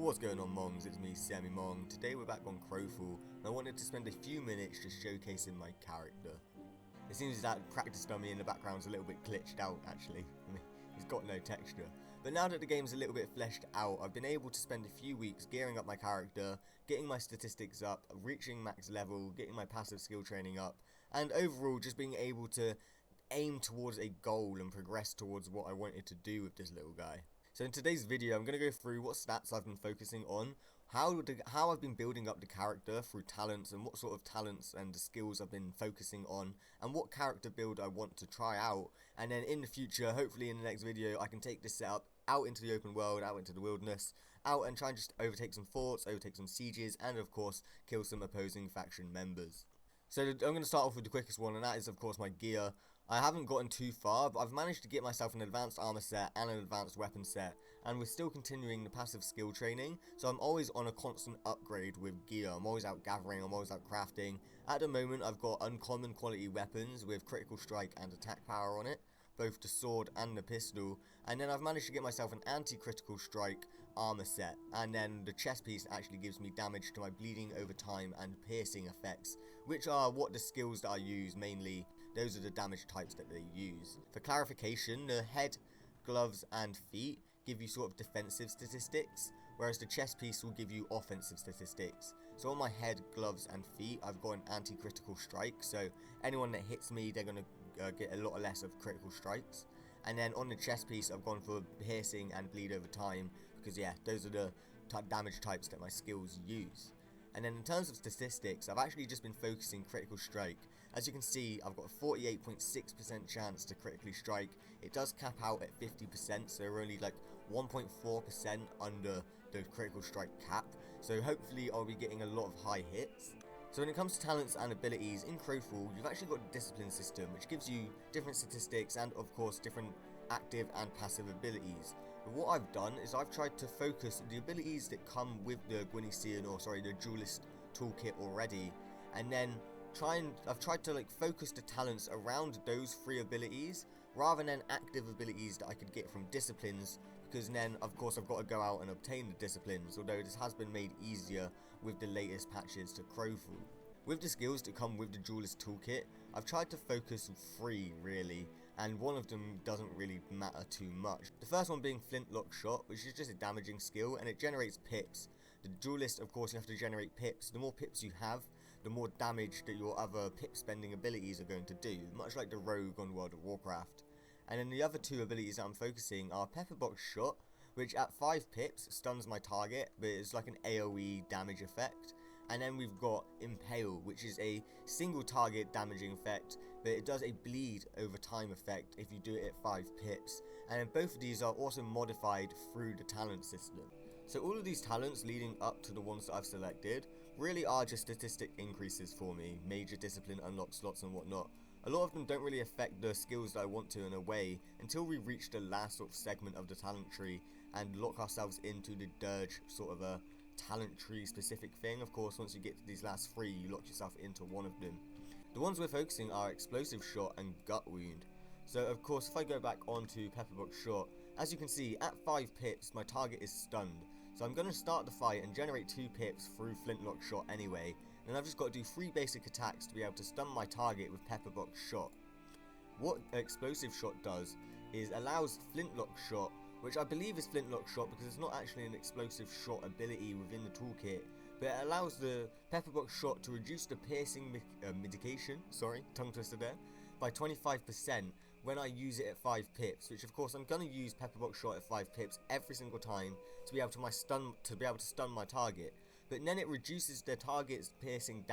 What's going on, Mongs? It's me, Semi-Mong. Today we're back on Crowfall, and I wanted to spend a few minutes just showcasing my character. It seems that practice dummy in the background's a little bit glitched out, actually. I mean, he's got no texture. But now that the game's a little bit fleshed out, I've been able to spend a few weeks gearing up my character, getting my statistics up, reaching max level, getting my passive skill training up, and overall just being able to aim towards a goal and progress towards what I wanted to do with this little guy. So in today's video, I'm going to go through what stats I've been focusing on, how I've been building up the character through talents, and what sort of talents and skills I've been focusing on, and what character build I want to try out. And then in the future, hopefully in the next video, I can take this setup out into the open world, out into the wilderness, out and try and just overtake some forts, overtake some sieges, and of course, kill some opposing faction members. So I'm going to start off with the quickest one, and that is of course my gear. I haven't gotten too far, but I've managed to get myself an advanced armor set and an advanced weapon set, and we're still continuing the passive skill training, so I'm always on a constant upgrade with gear. I'm always out gathering, I'm always out crafting. At the moment I've got uncommon quality weapons with critical strike and attack power on it, both the sword and the pistol, and then I've managed to get myself an anti-critical strike armor set, and then the chest piece actually gives me damage to my bleeding over time and piercing effects, which are what the skills that I use mainly. Those are the damage types that they use. For clarification, the head, gloves and feet give you sort of defensive statistics, whereas the chest piece will give you offensive statistics. So on my head, gloves and feet, I've got an anti-critical strike, so anyone that hits me, they're going to get a lot less of critical strikes. And then on the chest piece, I've gone for piercing and bleed over time, because yeah, those are the damage types that my skills use. And then in terms of statistics, I've actually just been focusing critical strike. As you can see, I've got a 48.6% chance to critically strike. It does cap out at 50%, so we're only like 1.4% under the critical strike cap. So hopefully I'll be getting a lot of high hits. So when it comes to talents and abilities, in Crowfall, you've actually got a discipline system, which gives you different statistics and of course different active and passive abilities. But what I've done is I've tried to focus the abilities that come with the the Duelist toolkit already, and then I've tried to focus the talents around those three abilities rather than active abilities that I could get from disciplines, because then of course I've got to go out and obtain the disciplines, although this has been made easier with the latest patches to Crowfall. With the skills that come with the Duelist toolkit, I've tried to focus 3 really, and one of them doesn't really matter too much. The first one being Flintlock Shot, which is just a damaging skill and it generates pips. The Duelist, of course, you have to generate pips. The more pips you have, the more damage that your other pip spending abilities are going to do, much like the Rogue on World of Warcraft. And then the other 2 abilities that I'm focusing are Pepperbox Shot, which at 5 pips stuns my target, but it's like an AoE damage effect. And then we've got Impale, which is a single target damaging effect, but it does a bleed over time effect if you do it at 5 pips. And then both of these are also modified through the talent system. So all of these talents leading up to the ones that I've selected really are just statistic increases for me, major discipline unlock slots and whatnot. A lot of them don't really affect the skills that I want to in a way until we reach the last sort of segment of the talent tree and lock ourselves into the Dirge sort of a talent tree specific thing. Of course, once you get to these last 3, you lock yourself into one of them. The ones we're focusing are Explosive Shot and Gut Wound. So of course, if I go back onto Pepperbox Shot, as you can see, at 5 pips, my target is stunned. So I'm going to start the fight and generate 2 pips through Flintlock Shot anyway, and I've just got to do 3 basic attacks to be able to stun my target with Pepperbox Shot. What Explosive Shot does is allows Flintlock Shot, which I believe is Flintlock Shot because it's not actually an explosive shot ability within the toolkit, but it allows the Pepperbox Shot to reduce the piercing mitigation, tongue twister there, by 25% when I use it at 5 pips, which of course I'm going to use Pepperbox Shot at 5 pips every single time to be able to stun my target. But then it reduces the target's piercing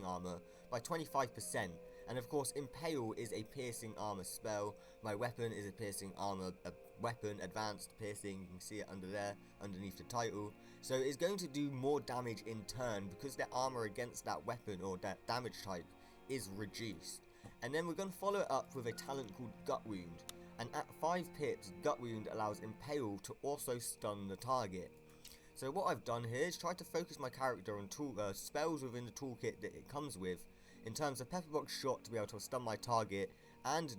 armor by 25%, and of course Impale is a piercing armor spell. My weapon is a piercing armor weapon, advanced piercing, you can see it under there, underneath the title. So it's going to do more damage in turn because the armor against that weapon or that damage type is reduced. And then we're going to follow it up with a talent called Gut Wound, and at 5 pips, Gut Wound allows Impale to also stun the target. So what I've done here is try to focus my character on spells within the toolkit that it comes with, in terms of Pepperbox Shot to be able to stun my target, and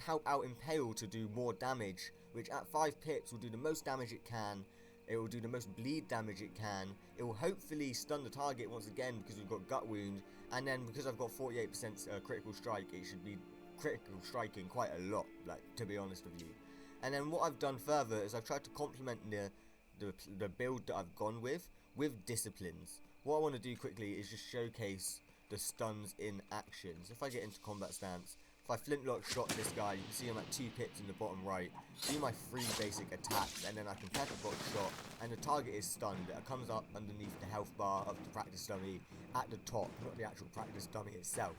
help out Impale to do more damage, which at 5 pips will do the most damage it can, It will do the most bleed damage it can. It will hopefully stun the target once again because we've got gut wound. And then because I've got 48% critical strike, it should be critical striking quite a lot, like, to be honest with you. And then what I've done further is I've tried to complement the build that I've gone with disciplines. What I want to do quickly is just showcase the stuns in action. So if I get into combat stance, if I flintlock shot this guy, you can see I'm at 2 pips in the bottom right, do my 3 basic attacks, and then I can pepperbox shot, and the target is stunned. It comes up underneath the health bar of the practice dummy at the top, not the actual practice dummy itself.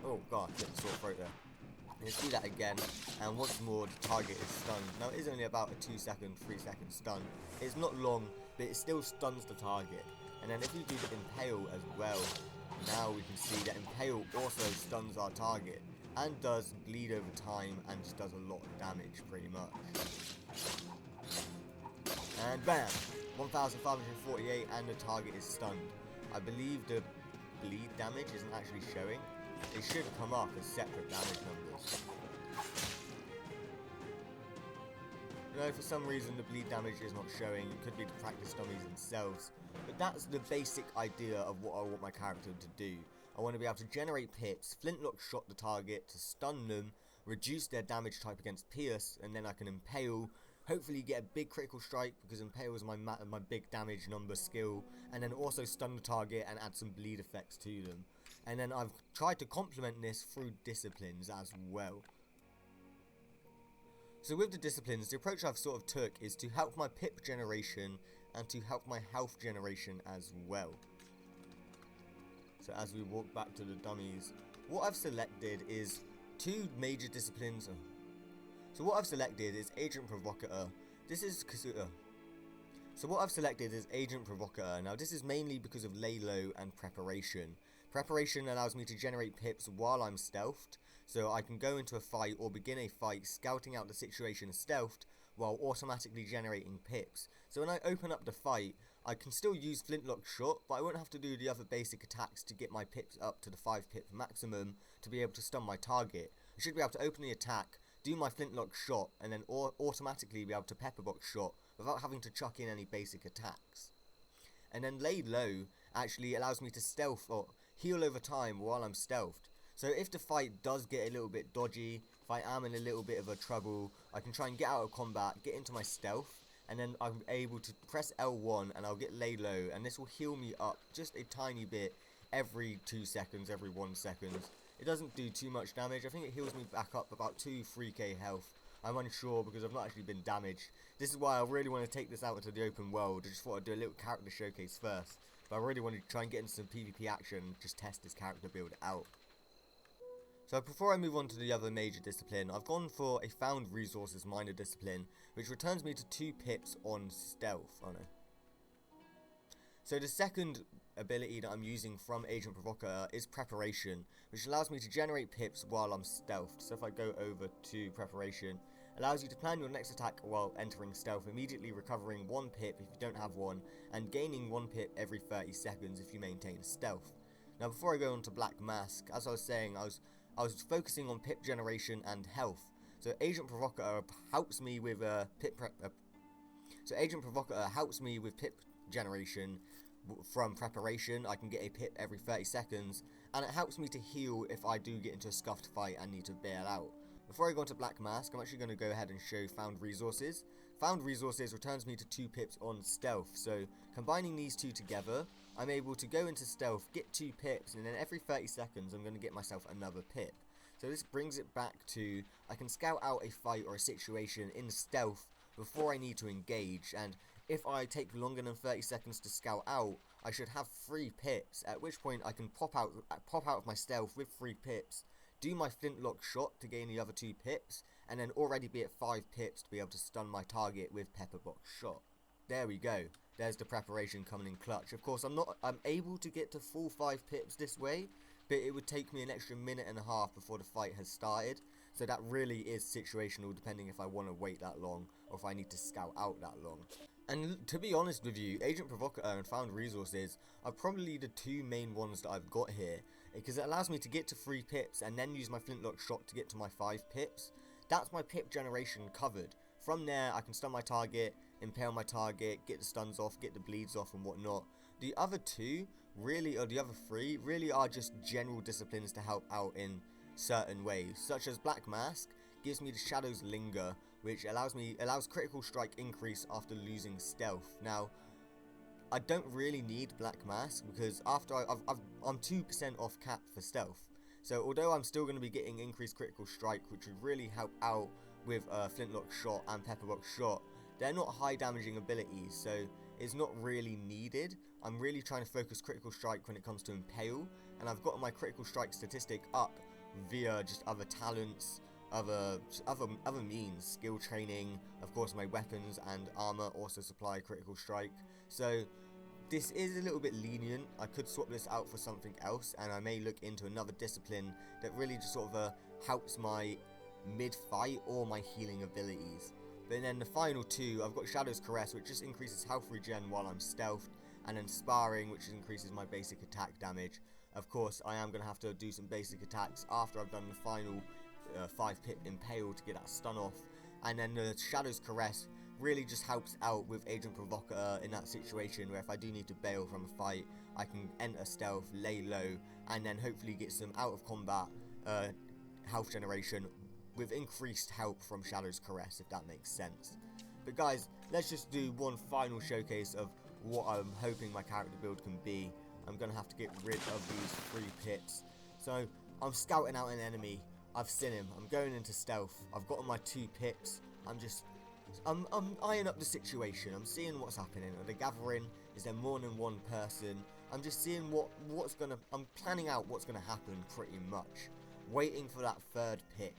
Oh god, get the sore throat there. Let's do that again, and once more the target is stunned. Now it is only about a 2-second, 3-second stun. It's not long, but it still stuns the target. And then if you do the impale as well, now we can see that impale also stuns our target and does bleed over time and just does a lot of damage pretty much. And bam! 1548 and the target is stunned. I believe the bleed damage isn't actually showing. It should come up as separate damage numbers. No, for some reason the bleed damage is not showing. It could be the practice dummies themselves. But that's the basic idea of what I want my character to do. I want to be able to generate pips, flintlock shot the target to stun them, reduce their damage type against pierce, and then I can impale, hopefully get a big critical strike because impale is my big damage number skill, and then also stun the target and add some bleed effects to them. And then I've tried to complement this through disciplines as well. So with the disciplines, the approach I've sort of took is to help my pip generation and to help my health generation as well. So as we walk back to the dummies, what I've selected is 2 major disciplines. So what I've selected is Agent Provocateur. This is So what I've selected is Agent Provocateur. Now this is mainly because of lay low and preparation. Preparation allows me to generate pips while I'm stealthed, so I can go into a fight or begin a fight scouting out the situation stealthed while automatically generating pips. So when I open up the fight, I can still use flintlock shot, but I won't have to do the other basic attacks to get my pips up to the 5 pip maximum to be able to stun my target. I should be able to open the attack, do my flintlock shot, and then automatically be able to pepperbox shot without having to chuck in any basic attacks. And then lay low actually allows me to stealth or heal over time while I'm stealthed. So if the fight does get a little bit dodgy, if I am in a little bit of a trouble, I can try and get out of combat, get into my stealth, and then I'm able to press L1 and I'll get lay low, and this will heal me up just a tiny bit every 2 seconds, every 1 second. It doesn't do too much damage. I think it heals me back up about 2-3k health. I'm unsure because I've not actually been damaged. This is why I really want to take this out into the open world. I just thought I'd do a little character showcase first. But I really want to try and get into some PvP action and just test this character build out. So before I move on to the other major discipline, I've gone for a found resources minor discipline, which returns me to 2 pips on stealth. Oh no. So the second ability that I'm using from Agent Provocateur is Preparation, which allows me to generate pips while I'm stealthed. So if I go over to Preparation, allows you to plan your next attack while entering stealth, immediately recovering 1 pip if you don't have one, and gaining 1 pip every 30 seconds if you maintain stealth. Now before I go on to Black Mask, as I was saying, I was focusing on pip generation and health. So Agent Provocateur helps me with pip generation from Preparation. I can get a pip every 30 seconds, and it helps me to heal if I do get into a scuffed fight and need to bail out. Before I go on to Black Mask, I'm actually going to go ahead and show Found Resources. Found Resources returns me to 2 pips on stealth, so combining these 2 together, I'm able to go into stealth, get 2 pips, and then every 30 seconds I'm going to get myself another pip. So this brings it back to, I can scout out a fight or a situation in stealth before I need to engage, and if I take longer than 30 seconds to scout out, I should have 3 pips, at which point I can pop out of my stealth with 3 pips, do my flintlock shot to gain the other 2 pips, and then already be at 5 pips to be able to stun my target with pepperbox shot. There we go. There's the Preparation coming in clutch. Of course, I'm able to get to full 5 pips this way, but it would take me an extra minute and a half before the fight has started. So that really is situational, depending if I want to wait that long or if I need to scout out that long. And to be honest with you, Agent Provocateur and Found Resources are probably the 2 main ones that I've got here, because it allows me to get to 3 pips and then use my flintlock shot to get to my 5 pips. That's my pip generation covered. From there, I can stun my target, impale my target, get the stuns off, get the bleeds off and whatnot. The other two really, or the other three really are just general disciplines to help out in certain ways, such as Black Mask gives me the Shadows Linger, which allows critical strike increase after losing stealth. Now, I don't really need Black Mask because after I'm 2% off cap for stealth. So although I'm still going to be getting increased critical strike, which would really help out with Flintlock Shot and Pepperbox Shot, they're not high damaging abilities, so it's not really needed. I'm really trying to focus critical strike when it comes to Impale, and I've gotten my critical strike statistic up via just other talents, other means, skill training. Of course, my weapons and armor also supply critical strike. So this is a little bit lenient. I could swap this out for something else, and I may look into another discipline that really just sort of helps my mid-fight or my healing abilities. But then the final two, I've got Shadow's Caress, which just increases health regen while I'm stealthed, and then Sparring, which increases my basic attack damage. Of course, I am going to have to do some basic attacks after I've done the final 5-pip Impale to get that stun off. And then the Shadow's Caress really just helps out with Agent Provocateur in that situation where if I do need to bail from a fight, I can enter stealth, lay low, and then hopefully get some out of combat health generation with increased help from Shadow's Caress, if that makes sense. But guys, let's just do one final showcase of what I'm hoping my character build can be. I'm going to have to get rid of these 3 pits. So I'm scouting out an enemy. I've seen him. I'm going into stealth. I've got my 2 pits. I'm eyeing up the situation. I'm seeing what's happening. Are they gathering? Is there more than one person? I'm just seeing I'm planning out what's gonna happen pretty much. Waiting for that 3rd pip.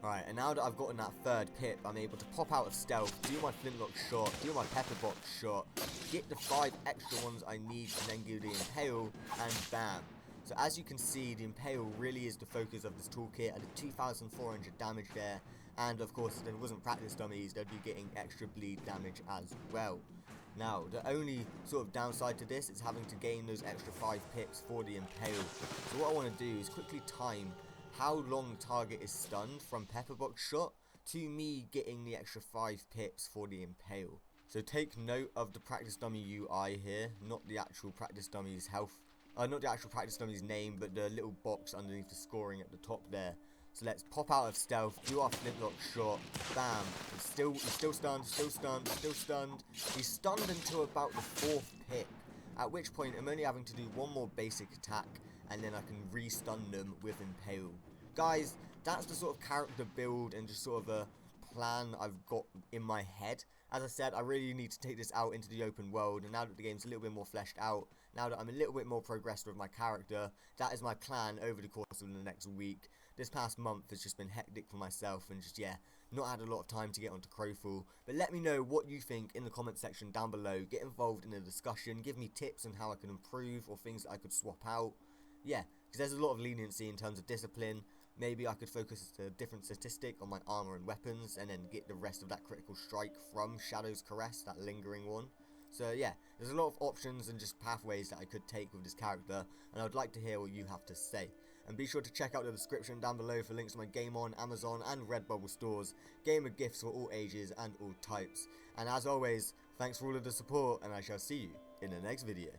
Alright, and now that I've gotten that 3rd pip, I'm able to pop out of stealth, do my Flintlock Shot, do my Pepperbox Shot, get the 5 extra ones I need, and then do the Impale, and bam. So as you can see, the Impale really is the focus of this toolkit. I did 2,400 damage there, and of course if there wasn't practice dummies, they'd be getting extra bleed damage as well. Now, the only sort of downside to this is having to gain those extra 5 pips for the Impale. So what I want to do is quickly time how long the target is stunned from Pepperbox Shot to me getting the extra 5 pips for the Impale. So take note of the practice dummy UI here, not the actual practice dummy's health. Not the actual practice dummy's name, but the little box underneath the scoring at the top there. So let's pop out of stealth, do our Flintlock Shot, bam. He's still stunned, still stunned, still stunned. He's stunned until about the 4th pip, at which point I'm only having to do one more basic attack, and then I can re-stun them with Impale. Guys, that's the sort of character build and just sort of a plan I've got in my head. As I said, I really need to take this out into the open world, and now that the game's a little bit more fleshed out, now that I'm a little bit more progressed with my character, that is my plan over the course of the next week. This past month has just been hectic for myself and just, yeah, not had a lot of time to get onto Crowfall. But let me know what you think in the comment section down below. Get involved in the discussion, give me tips on how I can improve or things that I could swap out. Yeah, because there's a lot of leniency in terms of discipline. Maybe I could focus a different statistic on my armor and weapons and then get the rest of that critical strike from Shadow's Caress, that lingering one. So yeah, there's a lot of options and just pathways that I could take with this character, and I'd like to hear what you have to say. And be sure to check out the description down below for links to my Game On, Amazon and Redbubble stores, gamer gifts for all ages and all types. And as always, thanks for all of the support, and I shall see you in the next video.